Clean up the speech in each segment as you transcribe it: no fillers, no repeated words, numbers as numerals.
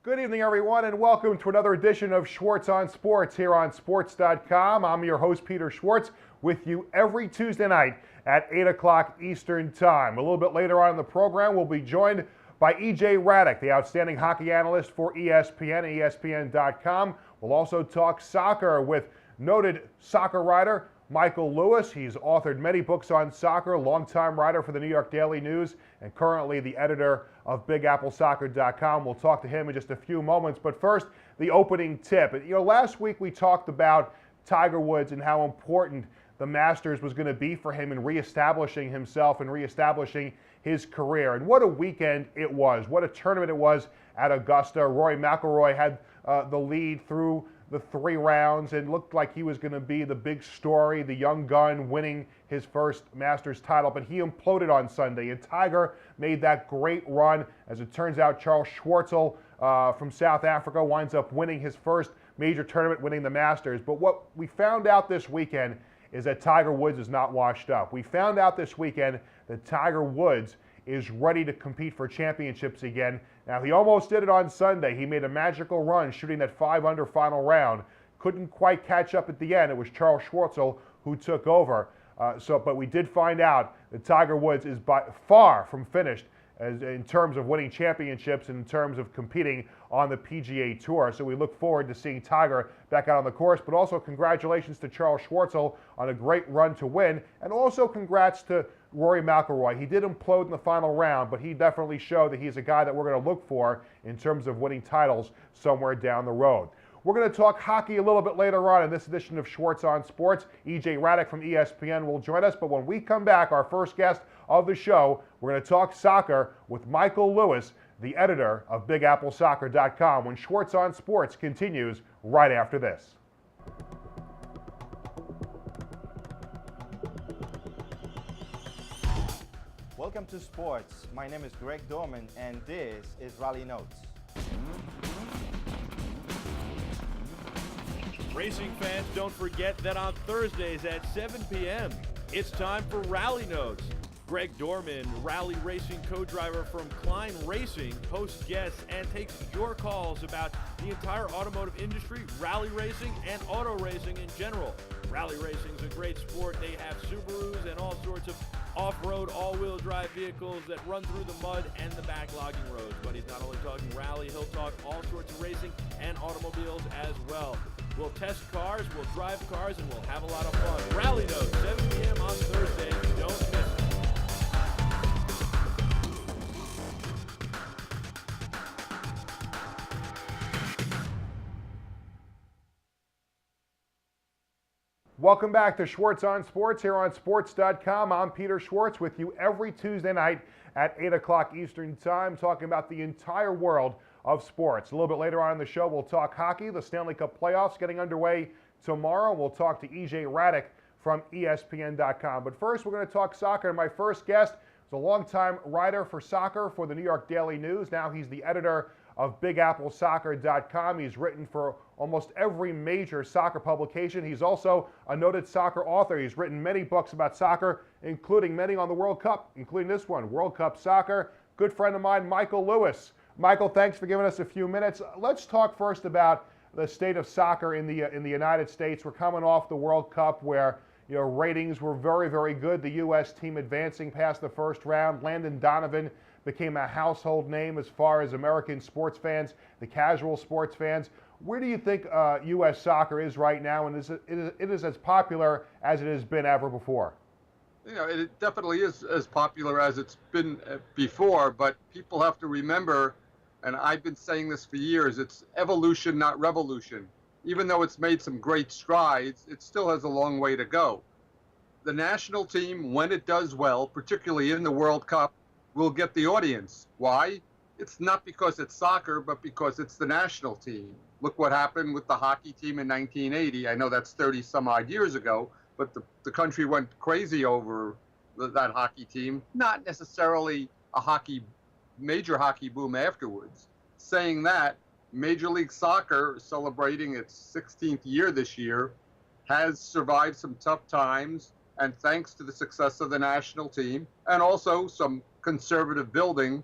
Good evening, everyone, and welcome to another edition of Schwartz on Sports here on sports.com. I'm your host, Peter Schwartz, with you every Tuesday night at 8 o'clock Eastern Time. A little bit later on in the program, we'll be joined by E.J. Raddick, the outstanding hockey analyst for ESPN and ESPN.com. We'll also talk soccer with noted soccer writer Michael Lewis. He's authored many books on soccer, longtime writer for the New York Daily News, and currently the editor of BigAppleSoccer.com. We'll talk to him in just a few moments. But first, the opening tip. Last week we talked about Tiger Woods and how important the Masters was going to be for him in reestablishing himself and reestablishing his career. And what a weekend it was. What a tournament it was at Augusta. Rory McIlroy had the lead through the 3 rounds and looked like he was going to be the big story, the young gun winning his first Masters title, but he imploded on Sunday, and Tiger made that great run. As it turns out, Charles Schwartz from South Africa winds up winning his first major tournament, winning the Masters. But what we found out this weekend is that Tiger Woods is not washed up. We found out this weekend that Tiger Woods is ready to compete for championships again. Now, he almost did it on Sunday. He made a magical run shooting that 5-under final round. Couldn't quite catch up at the end. It was Charles Schwartz who took over. But we did find out that Tiger Woods is by far from finished in terms of winning championships and in terms of competing on the PGA Tour. So we look forward to seeing Tiger back out on the course, but also congratulations to Charles Schwartz on a great run to win, and also congrats to Rory McIlroy. He did implode in the final round, but he definitely showed that he's a guy that we're going to look for in terms of winning titles somewhere down the road. We're going to talk hockey a little bit later on in this edition of Schwartz on Sports. E.J. Raddick from ESPN will join us, but when we come back, our first guest of the show, we're going to talk soccer with Michael Lewis, the editor of BigAppleSoccer.com, when Schwartz on Sports continues right after this. Welcome to Sports. My name is Greg Dorman, and this is Rally Notes. Racing fans, don't forget that on Thursdays at 7 p.m., it's time for Rally Notes. Greg Dorman, rally racing co-driver from Klein Racing, hosts guests and takes your calls about the entire automotive industry, rally racing, and auto racing in general. Rally racing is a great sport. They have Subarus and all sorts of off-road, all-wheel drive vehicles that run through the mud and the backlogging roads. But he's not only talking rally, he'll talk all sorts of racing and automobiles as well. We'll test cars, we'll drive cars, and we'll have a lot of fun. Rally Notes, 7 p.m. on Thursday. Don't miss it. Welcome back to Schwartz on Sports here on sports.com. I'm Peter Schwartz with you every Tuesday night at 8 o'clock Eastern Time, talking about the entire world of sports. A little bit later on in the show, we'll talk hockey, the Stanley Cup playoffs getting underway tomorrow. We'll talk to E.J. Raddick from ESPN.com. But first, we're going to talk soccer. My first guest is a longtime writer for soccer for the New York Daily News. Now he's the editor of BigAppleSoccer.com. He's written for almost every major soccer publication. He's also a noted soccer author. He's written many books about soccer, including many on the World Cup, including this one, World Cup Soccer. Good friend of mine, Michael Lewis. Michael, thanks for giving us a few minutes. Let's talk first about the state of soccer in the United States. We're coming off the World Cup where ratings were very, very good. The U.S. team advancing past the first round. Landon Donovan became a household name as far as American sports fans, the casual sports fans. Where do you think U.S. soccer is right now, and it is as popular as it has been ever before? It definitely is as popular as it's been before, but people have to remember, and I've been saying this for years, it's evolution, not revolution. Even though it's made some great strides, it still has a long way to go. The national team, when it does well, particularly in the World Cup, will get the audience. Why? It's not because it's soccer, but because it's the national team. Look what happened with the hockey team in 1980. I know that's 30 some odd years ago, but the country went crazy over that hockey team. Not necessarily a major hockey boom afterwards. Saying that, Major League Soccer, celebrating its 16th year this year, has survived some tough times, and thanks to the success of the national team, and also some conservative building,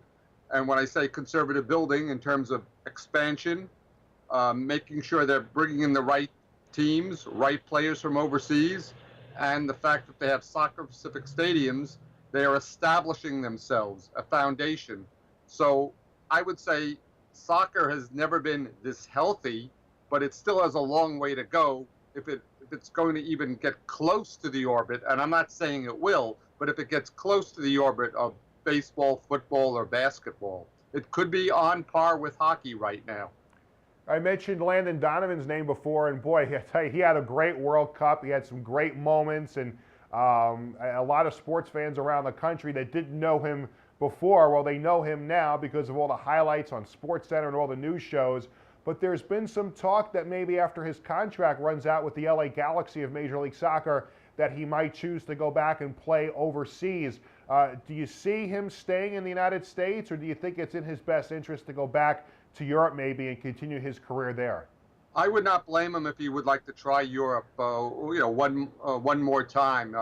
and when I say conservative building in terms of expansion, making sure they're bringing in the right teams, right players from overseas, and the fact that they have soccer-specific stadiums, they are establishing themselves, a foundation. So I would say soccer has never been this healthy, but it still has a long way to go if it's going to even get close to the orbit, and I'm not saying it will, but if it gets close to the orbit of baseball, football, or basketball, it could be on par with hockey right now. I mentioned Landon Donovan's name before, and boy, I tell you, he had a great World Cup. He had some great moments, and a lot of sports fans around the country that didn't know him before, well, they know him now because of all the highlights on SportsCenter and all the news shows. But there's been some talk that maybe after his contract runs out with the LA Galaxy of Major League Soccer, that he might choose to go back and play overseas. Do you see him staying in the United States, or do you think it's in his best interest to go back to Europe maybe and continue his career there? I would not blame him if he would like to try Europe, one more time.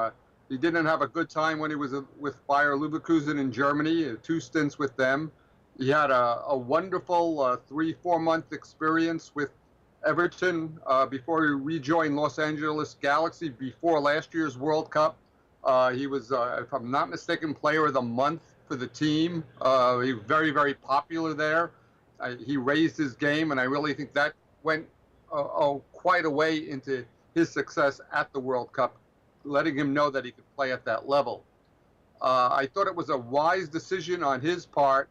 He didn't have a good time when he was with Bayer Leverkusen in Germany, 2 stints with them. He had a wonderful 3-4 month experience with Everton before he rejoined Los Angeles Galaxy before last year's World Cup. He was, if I'm not mistaken, Player of the Month for the team. He was very, very popular there. He raised his game, and I really think that went quite a way into his success at the World Cup, letting him know that he could play at that level. I thought it was a wise decision on his part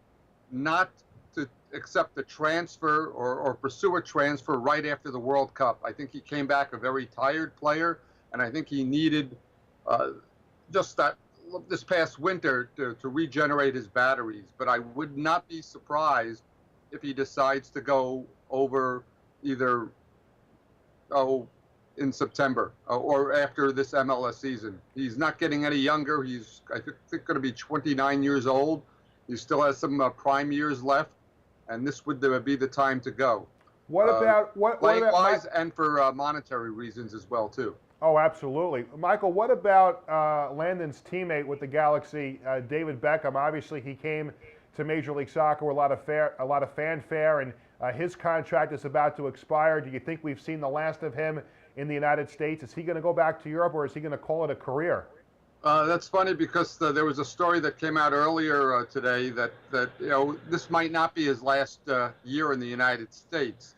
not to accept the transfer or pursue a transfer right after the World Cup. I think he came back a very tired player, and I think he needed just this past winter to regenerate his batteries. But I would not be surprised if he decides to go over either in September or after this MLS season. He's not getting any younger. He's, I think, going to be 29 years old. He still has some prime years left, and this would be the time to go. What about wise and for monetary reasons as well too? Oh, absolutely, Michael. What about Landon's teammate with the Galaxy, David Beckham? Obviously, he came to Major League Soccer with a lot of fanfare, and his contract is about to expire. Do you think we've seen the last of him in the United States? Is he going to go back to Europe, or is he going to call it a career? That's funny because there was a story that came out earlier today that this might not be his last year in the United States.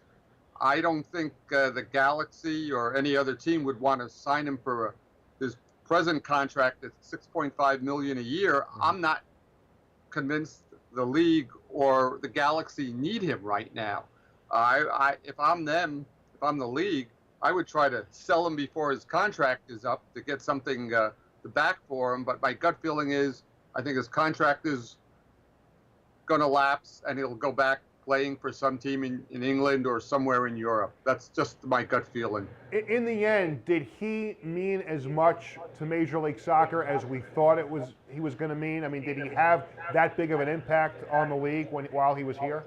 I don't think the Galaxy or any other team would want to sign him for his present contract at $6.5 million a year. Mm-hmm. I'm not convinced the league or the Galaxy need him right now. If I'm the league, I would try to sell him before his contract is up to get something back for him. But my gut feeling is I think his contract is going to lapse and he'll go back playing for some team in England or somewhere in Europe. That's just my gut feeling. In the end, did he mean as much to Major League Soccer as we thought he was going to mean? I mean, did he have that big of an impact on the league while he was here?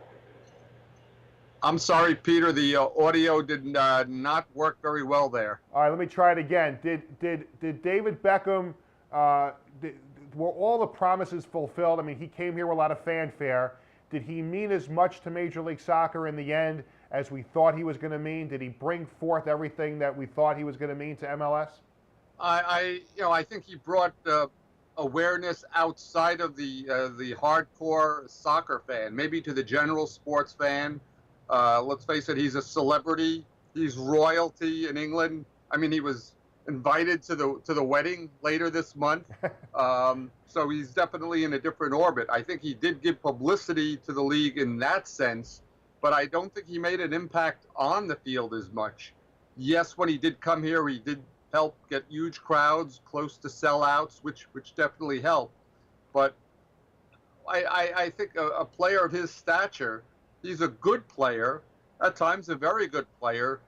I'm sorry, Peter. The audio did not work very well there. All right, let me try it again. Did David Beckham, were all the promises fulfilled? I mean, he came here with a lot of fanfare. Did he mean as much to Major League Soccer in the end as we thought he was going to mean? Did he bring forth everything that we thought he was going to mean to MLS? I think he brought awareness outside of the hardcore soccer fan, maybe to the general sports fan. Let's face it, he's a celebrity. He's royalty in England. I mean, he was invited to the wedding later this month. So he's definitely in a different orbit. I think he did give publicity to the league in that sense, but I don't think he made an impact on the field as much. Yes, when he did come here, he did help get huge crowds, close to sellouts, which definitely helped. But I think a player of his stature, he's a good player, at times a very good player,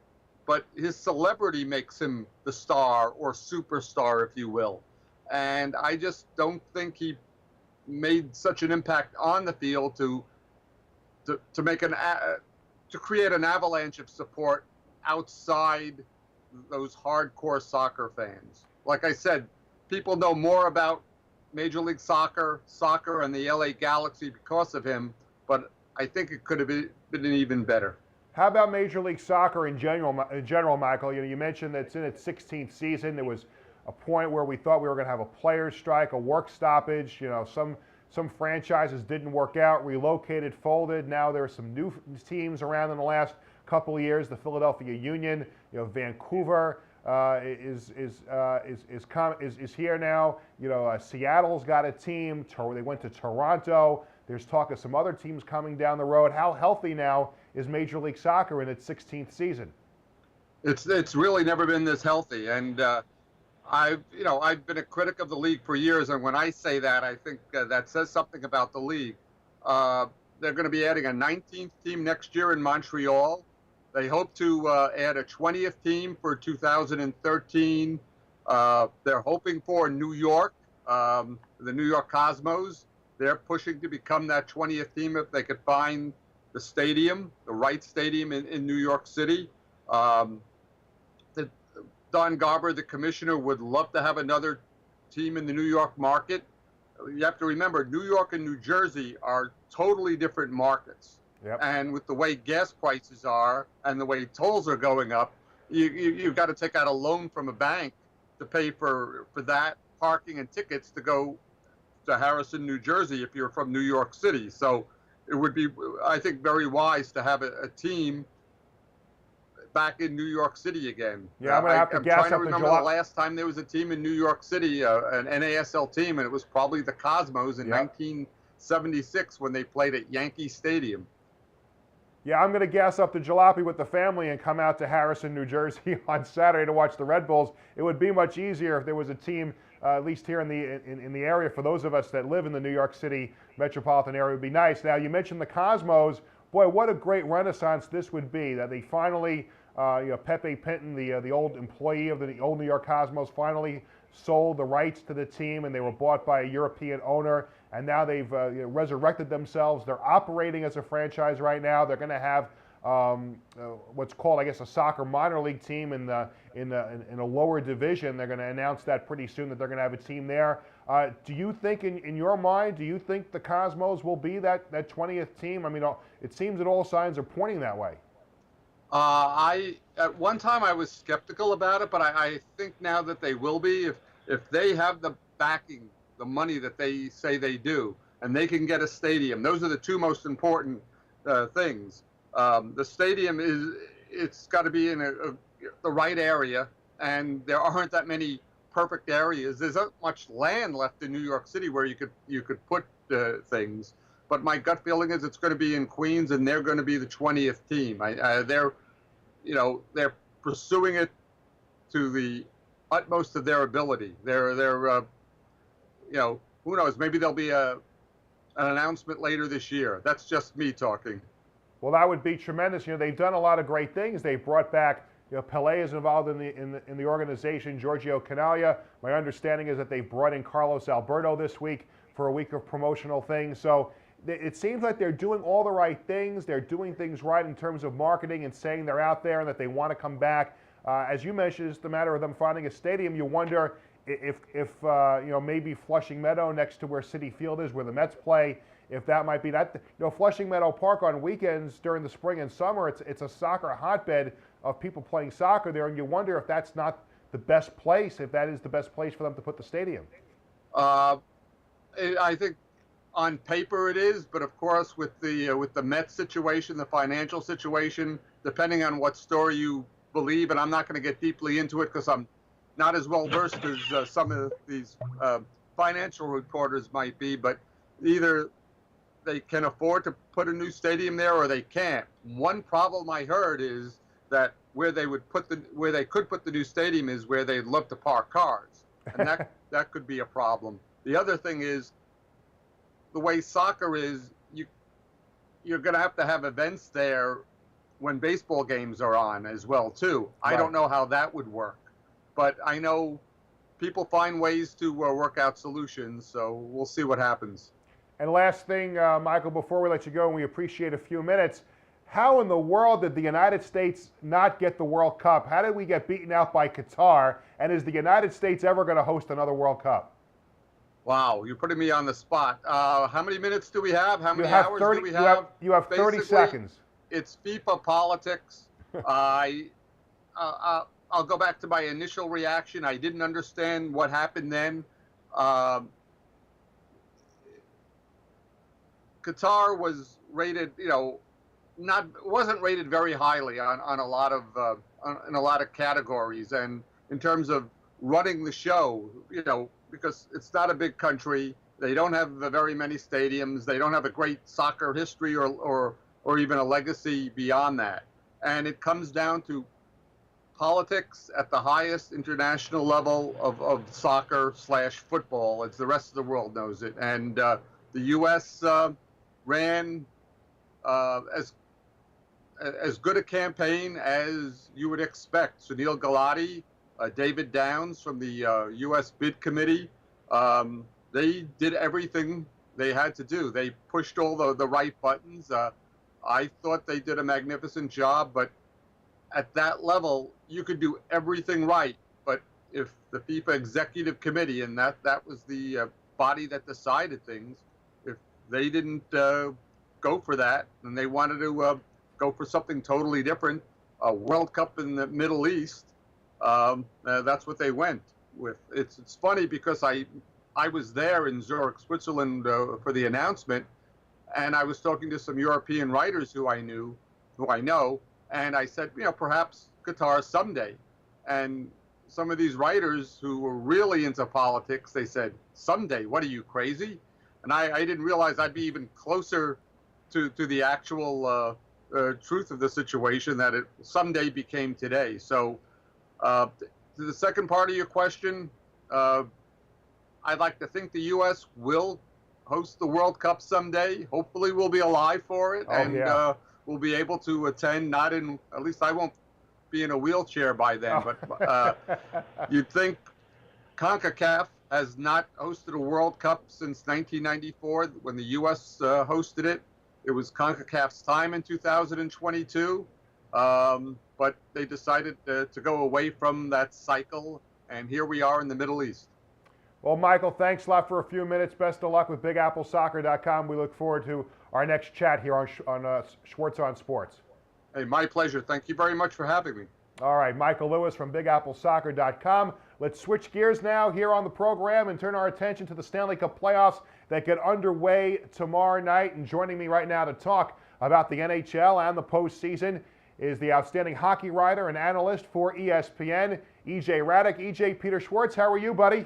but his celebrity makes him the star or superstar, if you will. And I just don't think he made such an impact on the field to create an avalanche of support outside those hardcore soccer fans. Like I said, people know more about Major League Soccer, and the LA Galaxy because of him, but I think it could have been even better. How about Major League Soccer in general, Michael? You mentioned that it's in its 16th season. There was a point where we thought we were going to have a players' strike, a work stoppage. Some franchises didn't work out, relocated, folded. Now there are some new teams around in the last couple of years. The Philadelphia Union, Vancouver is here now. Seattle's got a team. They went to Toronto. There's talk of some other teams coming down the road. How healthy now is Major League Soccer in its 16th season? It's really never been this healthy, and I've been a critic of the league for years, and when I say that, I think that says something about the league. They're going to be adding a 19th team next year in Montreal. They hope to add a 20th team for 2013. They're hoping for New York, the New York Cosmos. They're pushing to become that 20th team if they could find the stadium, the right stadium in New York City. Don Garber, the commissioner, would love to have another team in the New York market. You have to remember, New York and New Jersey are totally different markets. Yep. And with the way gas prices are and the way tolls are going up, you've got to take out a loan from a bank to pay for that, parking and tickets to go to Harrison, New Jersey if you're from New York City. So it would be, I think, very wise to have a team back in New York City again. Yeah, I'm going to have to guess I'm trying to up remember the last time there was a team in New York City, an NASL team, and it was probably the Cosmos in 1976 when they played at Yankee Stadium. Yeah, I'm going to gas up the jalopy with the family and come out to Harrison, New Jersey on Saturday to watch the Red Bulls. It would be much easier if there was a team, at least here in the area, for those of us that live in the New York City metropolitan area. It would be nice. Now, you mentioned the Cosmos. Boy, what a great renaissance this would be, that they finally, Pepe Pinton, the old employee of the old New York Cosmos, finally sold the rights to the team, and they were bought by a European owner, and now they've resurrected themselves. They're operating as a franchise right now. They're going to have what's called, I guess, a soccer minor league team in a lower division. They're going to announce that pretty soon, that they're going to have a team there. Do you think, in your mind, do you think the Cosmos will be that 20th team? I mean, it seems that all signs are pointing that way. At one time I was skeptical about it, but I think now that they will be, if they have the backing, the money that they say they do, and they can get a stadium. Those are the two most important things. The stadium it's got to be in the right area, and there aren't that many perfect areas. There's not much land left in New York City where you could put things. But my gut feeling is it's going to be in Queens, and they're going to be the 20th team. They're pursuing it to the utmost of their ability. They're who knows? Maybe there'll be an announcement later this year. That's just me talking. Well, that would be tremendous. They've done a lot of great things. They've brought back, Pelé is involved in the organization, Giorgio Canaglia. My understanding is that they brought in Carlos Alberto this week for a week of promotional things. So it seems like they're doing all the right things. They're doing things right in terms of marketing and saying they're out there and that they want to come back. As you mentioned, it's the matter of them finding a stadium. You wonder if maybe Flushing Meadow next to where Citi Field is, where the Mets play, if that might be that. Flushing Meadow Park on weekends during the spring and summer, it's a soccer hotbed of people playing soccer there, and you wonder if that's not the best place, if that is the best place for them to put the stadium. I think on paper it is, but of course with the Mets situation, the financial situation, depending on what story you believe, and I'm not going to get deeply into it because I'm not as well versed as some of these financial reporters might be, but either they can afford to put a new stadium there or they can't. One problem I heard is that where they could put the new stadium is where they'd love to park cars, and that could be a problem. The other thing is the way soccer is, you're going to have events there when baseball games are on as well too. Right. I don't know how that would work, but I know people find ways to work out solutions, so we'll see what happens. And last thing, Michael, before we let you go, and we appreciate a few minutes, how in the world did the United States not get the World Cup? How did we get beaten out by Qatar? And is the United States ever going to host another World Cup? Wow, you're putting me on the spot. How many minutes do we have? How many hours do we have? You have 30 seconds. it's FIFA politics. I'll go back to my initial reaction. I didn't understand what happened then. Qatar was rated, wasn't rated very highly on a lot of in a lot of categories, and in terms of running the show, because it's not a big country. They don't have very many stadiums. They don't have a great soccer history or even a legacy beyond that. And it comes down to politics at the highest international level of soccer/football, as the rest of the world knows it. And the U.S. Ran as good a campaign as you would expect. Sunil Gulati, David Downs from the U.S. Bid Committee, they did everything they had to do. They pushed all the right buttons. I thought they did a magnificent job, but at that level, you could do everything right. But if the FIFA Executive Committee, and that was the body that decided things, if they didn't go for that, and they wanted to go for something totally different, a World Cup in the Middle East, that's what they went with. It's funny because I was there in Zurich, Switzerland for the announcement, and I was talking to some European writers who I know, and I said, perhaps Qatar someday. And some of these writers who were really into politics, they said, someday? What are you, crazy? And I didn't realize I'd be even closer to the actual truth of the situation that it someday became today. So to the second part of your question, I'd like to think the U.S. will host the World Cup someday. Hopefully we'll be alive for it, we'll be able to attend, at least I won't be in a wheelchair by then, but you'd think CONCACAF has not hosted a World Cup since 1994 when the U.S. hosted it. It was CONCACAF's time in 2022, but they decided to go away from that cycle, and here we are in the Middle East. Well, Michael, thanks a lot for a few minutes. Best of luck with BigAppleSoccer.com. We look forward to our next chat here on Schwartz on Sports. Hey, my pleasure. Thank you very much for having me. All right, Michael Lewis from BigAppleSoccer.com. Let's switch gears now here on the program and turn our attention to the Stanley Cup playoffs that get underway tomorrow night. And joining me right now to talk about the NHL and the postseason is the outstanding hockey writer and analyst for ESPN, EJ Raddick. EJ, Peter Schwartz, how are you, buddy?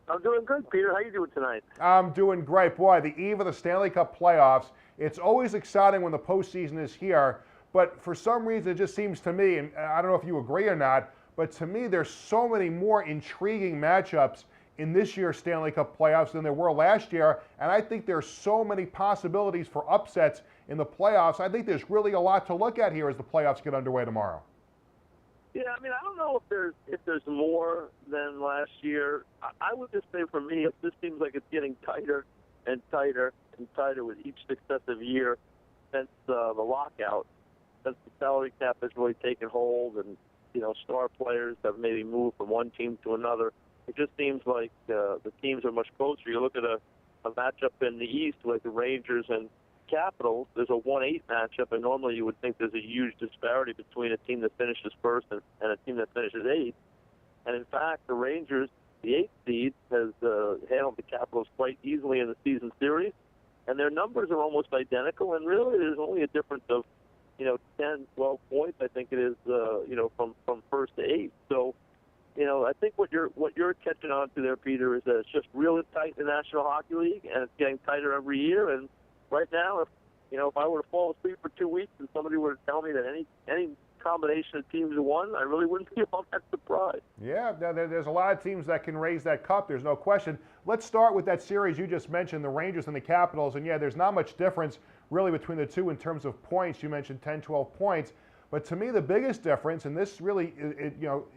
I'm doing good, Peter. How you doing tonight? I'm doing great. Boy, the eve of the Stanley Cup playoffs, it's always exciting when the postseason is here, but for some reason it just seems to me, and I don't know if you agree or not, but to me there's so many more intriguing matchups in this year's Stanley Cup playoffs than there were last year, and I think there's so many possibilities for upsets in the playoffs. I think there's really a lot to look at here as the playoffs get underway tomorrow. Yeah, I mean, I don't know if there's more than last year. I would just say for me, this seems like it's getting tighter and tighter and tighter with each successive year since the lockout, since the salary cap has really taken hold and, star players have maybe moved from one team to another. It just seems like the teams are much closer. You look at a matchup in the East like the Rangers and Capitals, there's a 1-8 matchup, and normally you would think there's a huge disparity between a team that finishes first and a team that finishes eighth. And in fact, the Rangers, the 8th seed, has handled the Capitals quite easily in the season series, and their numbers are almost identical, and really there's only a difference of 10, 12 points, I think it is, from first to eighth. So, I think what you're catching on to there, Peter, is that it's just really tight in the National Hockey League, and it's getting tighter every year. And right now, if I were to fall asleep for 2 weeks and somebody were to tell me that any combination of teams won, I really wouldn't be all that surprised. Yeah, there's a lot of teams that can raise that cup. There's no question. Let's start with that series you just mentioned, the Rangers and the Capitals. And yeah, there's not much difference really between the two in terms of points. You mentioned 10, 12 points. But to me, the biggest difference, and this really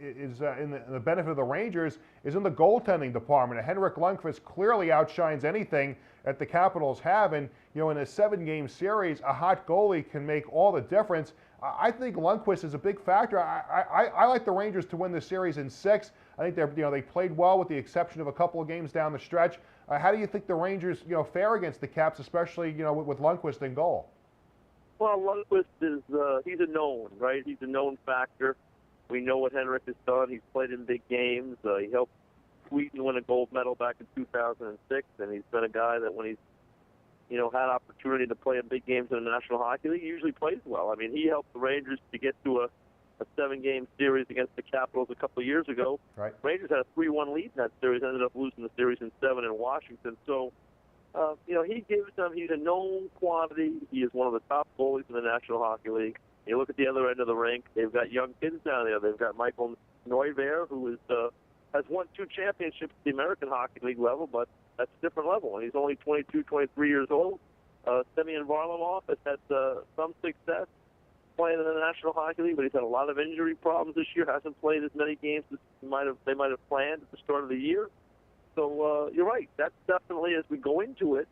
is in the benefit of the Rangers, is in the goaltending department. Henrik Lundqvist clearly outshines anything that the Capitals have. And, in a 7-game series, a hot goalie can make all the difference. I think Lundqvist is a big factor. I like the Rangers to win the series in 6. I think they played well with the exception of a couple of games down the stretch. How do you think the Rangers, fare against the Caps, especially, with Lundqvist in goal? Well, Lundqvist is he's a known, right? He's a known factor. We know what Henrik has done. He's played in big games. He helped Sweden win a gold medal back in 2006, and he's been a guy that when he's had opportunity to play in big games in the National Hockey League, he usually plays well. I mean, he helped the Rangers to get to a 7-game series against the Capitals a couple of years ago. Right. Rangers had a 3-1 lead in that series, ended up losing the series in 7 in Washington. So, he gives them, he's a known quantity. He is one of the top goalies in the National Hockey League. You look at the other end of the rink, they've got young kids down there. They've got Michael Neuvirth, who has won 2 championships at the American Hockey League level, but that's a different level. And he's only 22, 23 years old. Semyon Varlamov has had some success playing in the National Hockey League, but he's had a lot of injury problems this year. Hasn't played as many games as they might have planned at the start of the year. So you're right. That's definitely, as we go into it,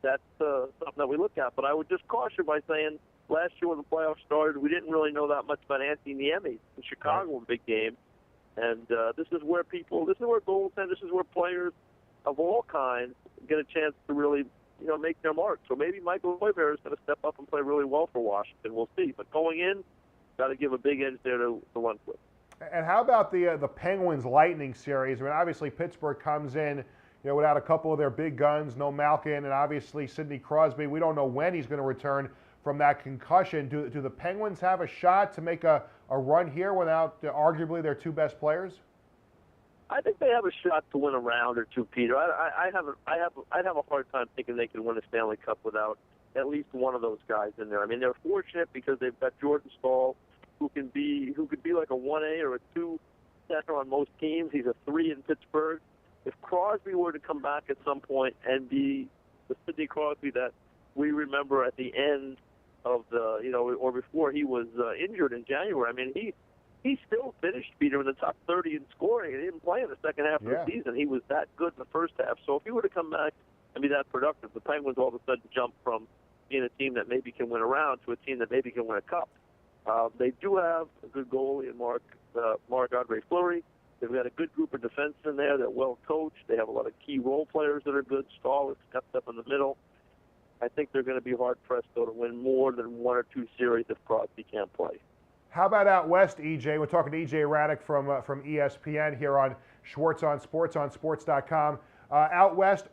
that's something that we look at. But I would just caution by saying last year when the playoffs started, we didn't really know that much about Anthony Niemi in Chicago in a big game. And this is where goaltenders, this is where players of all kinds get a chance to really, make their mark. So maybe Michael Neuvirth is going to step up and play really well for Washington. We'll see. But going in, got to give a big edge there to Lundqvist. And how about the Penguins Lightning series? I mean, obviously Pittsburgh comes in, without a couple of their big guns, no Malkin, and obviously Sidney Crosby. We don't know when he's going to return from that concussion. Do the Penguins have a shot to make a run here without arguably their 2 best players? I think they have a shot to win a round or two, Peter. I'd have a hard time thinking they can win a Stanley Cup without at least one of those guys in there. I mean, they're fortunate because they've got Jordan Staal, who could be like a 1A or a 2 center on most teams. He's a 3 in Pittsburgh. If Crosby were to come back at some point and be the Sidney Crosby that we remember at the end of the, or before he was injured in January, I mean, he still finished, Peter, in the top 30 in scoring, and he didn't play in the second half of the season. He was that good in the first half. So if he were to come back and be that productive, the Penguins all of a sudden jump from being a team that maybe can win a round to a team that maybe can win a cup. They do have a good goalie in Marc-Andre Fleury. They've got a good group of defensemen there. They're well coached. They have a lot of key role players that are good. Stahl has stepped up in the middle. I think they're going to be hard-pressed, though, to win more than 1 or 2 series if Crosby can't play. How about out west, EJ? We're talking to EJ Raddick from ESPN here on Schwartz on Sports on Sports.com. Out west,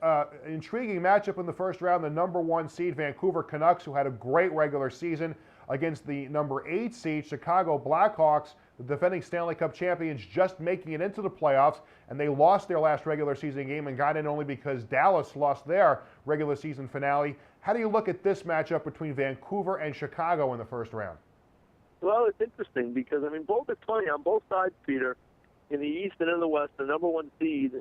intriguing matchup in the first round. The number 1 seed Vancouver Canucks, who had a great regular season, against the number 8 seed Chicago Blackhawks, the defending Stanley Cup champions, just making it into the playoffs, and they lost their last regular season game and got in only because Dallas lost their regular season finale. How do you look at this matchup between Vancouver and Chicago in the first round? Well, it's interesting because, I mean, it's funny on both sides, Peter. In the East and in the West, the number 1 seed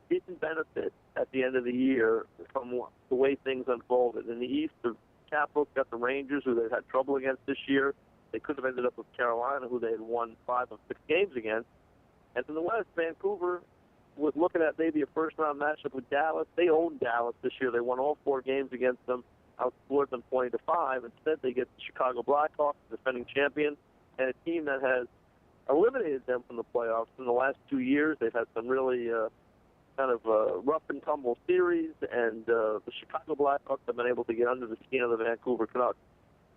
didn't benefit at the end of the year from the way things unfolded. In the East, the Capitals got the Rangers, who they've had trouble against this year. They could have ended up with Carolina, who they had won 5 of 6 games against. And in the West, Vancouver was looking at maybe a first-round matchup with Dallas. They owned Dallas this year. They won all 4 games against them, outscored them 20-5. Instead, they get the Chicago Blackhawks, defending champion, and a team that has eliminated them from the playoffs in the last 2 years. They've had some really rough and tumble series, and the Chicago Blackhawks have been able to get under the skin of the Vancouver Canucks.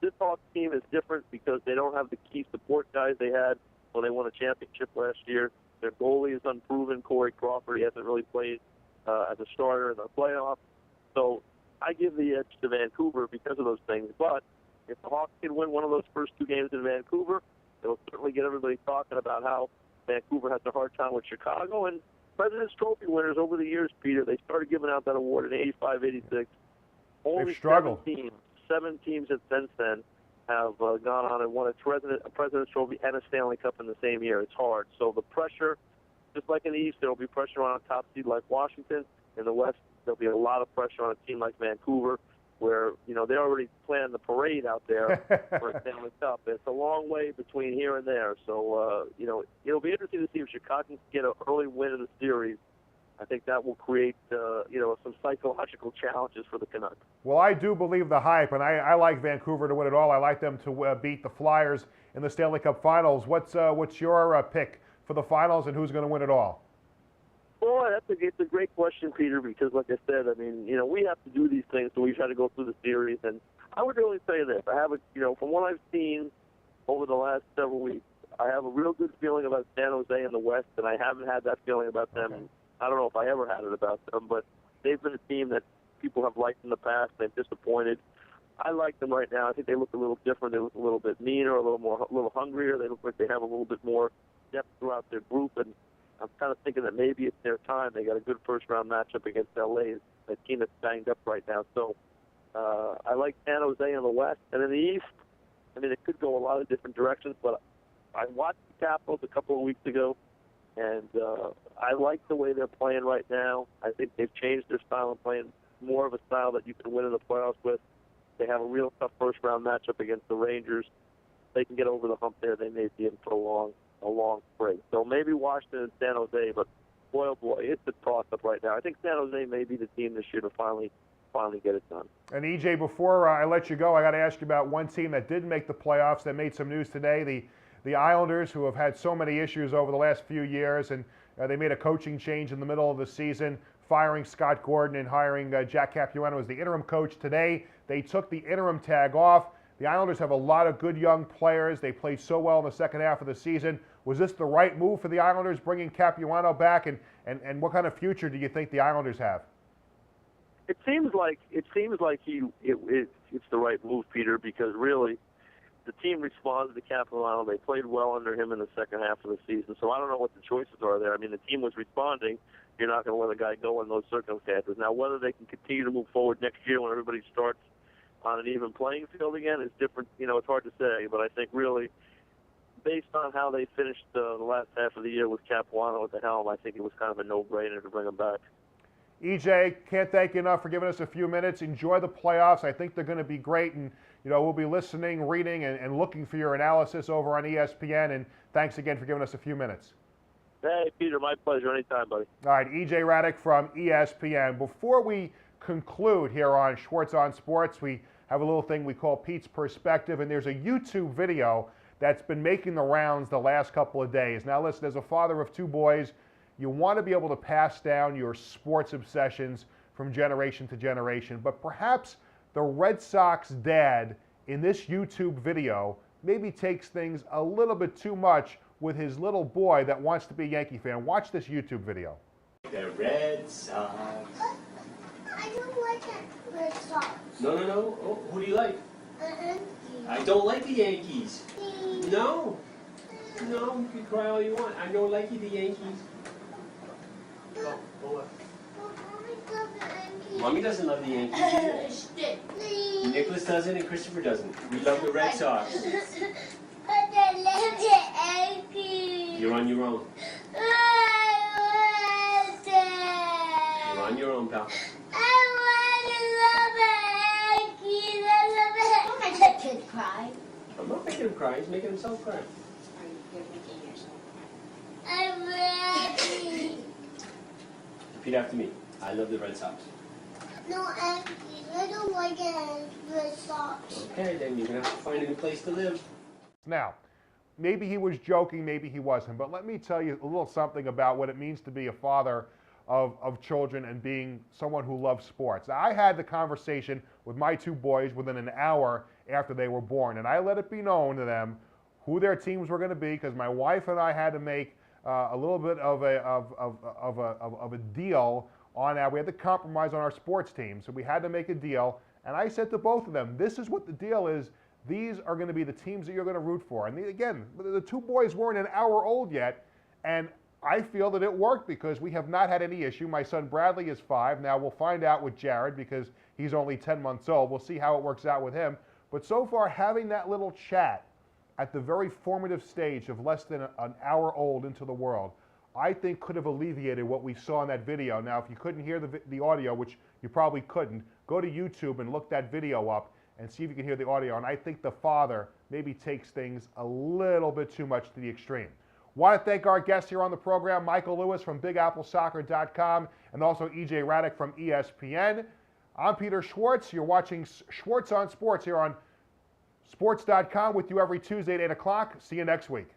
This Hawks team is different because they don't have the key support guys they had when they won a championship last year. Their goalie is unproven, Corey Crawford. He hasn't really played as a starter in the playoffs. So I give the edge to Vancouver because of those things. But if the Hawks can win one of those first 2 games in Vancouver, it'll certainly get everybody talking about how Vancouver has a hard time with Chicago. And President's Trophy winners over the years, Peter, they started giving out that award in 85, 86. Only 7 teams since then have gone on and won a President's Trophy and a Stanley Cup in the same year. It's hard. So the pressure, just like in the East, there will be pressure on a top seed like Washington. In the West, there'll be a lot of pressure on a team like Vancouver, where, they're already planning the parade out there for a Stanley Cup. It's a long way between here and there. So, it'll be interesting to see if Chicago can get an early win in the series. I think that will create, some psychological challenges for the Canucks. Well, I do believe the hype, and I like Vancouver to win it all. I like them to beat the Flyers in the Stanley Cup Finals. What's your pick for the Finals, and who's going to win it all? Boy, it's a great question, Peter, because like I said, I mean, we have to do these things, so we've had to go through the series, and I would really say this. I have from what I've seen over the last several weeks, I have a real good feeling about San Jose in the West, and I haven't had that feeling about them. Okay. I don't know if I ever had it about them, but they've been a team that people have liked in the past. They've disappointed. I like them right now. I think they look a little different. They look a little bit meaner, a little hungrier. They look like they have a little bit more depth throughout their group, and I'm kind of thinking that maybe it's their time. They got a good first-round matchup against LA, a team that's banged up right now. So I like San Jose in the West. And in the East, I mean, it could go a lot of different directions, but I watched the Capitals a couple of weeks ago, and I like the way they're playing right now. I think they've changed their style of playing, more of a style that you can win in the playoffs with. They have a real tough first-round matchup against the Rangers. They can get over the hump there. They may be in for a long break. So maybe Washington and San Jose, but boy, oh boy, it's a toss-up right now. I think San Jose may be the team this year to finally get it done. And EJ, before I let you go, I got to ask you about one team that did make the playoffs that made some news today, the Islanders, who have had so many issues over the last few years, and they made a coaching change in the middle of the season, firing Scott Gordon and hiring Jack Capuano as the interim coach. Today, they took the interim tag off. The Islanders have a lot of good young players. They played so well in the second half of the season. Was this the right move for the Islanders, bringing Capuano back, and what kind of future do you think the Islanders have? It seems like it's the right move, Peter, because really the team responded to Capuano. They played well under him in the second half of the season. So I don't know what the choices are there. I mean, the team was responding. You're not going to let a guy go in those circumstances. Now, whether they can continue to move forward next year when everybody starts on an even playing field again is different. It's hard to say. But I think really, based on how they finished the last half of the year with Capuano at the helm, I think it was kind of a no-brainer to bring him back. EJ, can't thank you enough for giving us a few minutes. Enjoy the playoffs. I think they're going to be great, and we'll be listening, reading, and looking for your analysis over on ESPN. And thanks again for giving us a few minutes. Hey, Peter, my pleasure. Anytime, buddy. All right, EJ Raddick from ESPN. Before we conclude here on Schwartz on Sports, we have a little thing we call Pete's Perspective, and there's a YouTube video that's been making the rounds the last couple of days. Now, listen, as a father of two boys, you want to be able to pass down your sports obsessions from generation to generation, but perhaps the Red Sox dad in this YouTube video maybe takes things a little bit too much with his little boy that wants to be a Yankee fan. Watch this YouTube video. The Red Sox. I don't like the Red Sox. No. Oh, who do you like? Yankees. I don't like the Yankees. No, you can cry all you want. I don't like the Yankees. Go away. Mommy doesn't love the Yankees either. Please. Nicholas doesn't and Christopher doesn't. We love the Red Sox. But I love the Yankees. You're on your own. I want it. You're on your own, pal. I want to love the Yankees. I love it. Don't make that kid cry. I'm not making him cry. He's making himself cry. I'm ready. Repeat after me. I love the Red Sox. No Yankees. I don't like the Red Sox. Okay, then you're going to have to find a new place to live. Now, maybe he was joking, maybe he wasn't, but let me tell you a little something about what it means to be a father of children and being someone who loves sports. I had the conversation with my two boys within an hour after they were born, and I let it be known to them who their teams were going to be, because my wife and I had to make a little bit of a deal on that. We had to compromise on our sports team, so we had to make a deal. And I said to both of them, this is what the deal is. These are going to be the teams that you're going to root for. And again, the two boys weren't an hour old yet, and I feel that it worked because we have not had any issue. My son Bradley is 5. Now we'll find out with Jared because he's only 10 months old. We'll see how it works out with him. But so far, having that little chat at the very formative stage of less than an hour old into the world, I think could have alleviated what we saw in that video. Now, if you couldn't hear the audio, which you probably couldn't, go to YouTube and look that video up and see if you can hear the audio. And I think the father maybe takes things a little bit too much to the extreme. Want to thank our guests here on the program, Michael Lewis from BigAppleSoccer.com and also EJ Raddick from ESPN. I'm Peter Schwartz. You're watching Schwartz on Sports here on Sports.com with you every Tuesday at 8 o'clock. See you next week.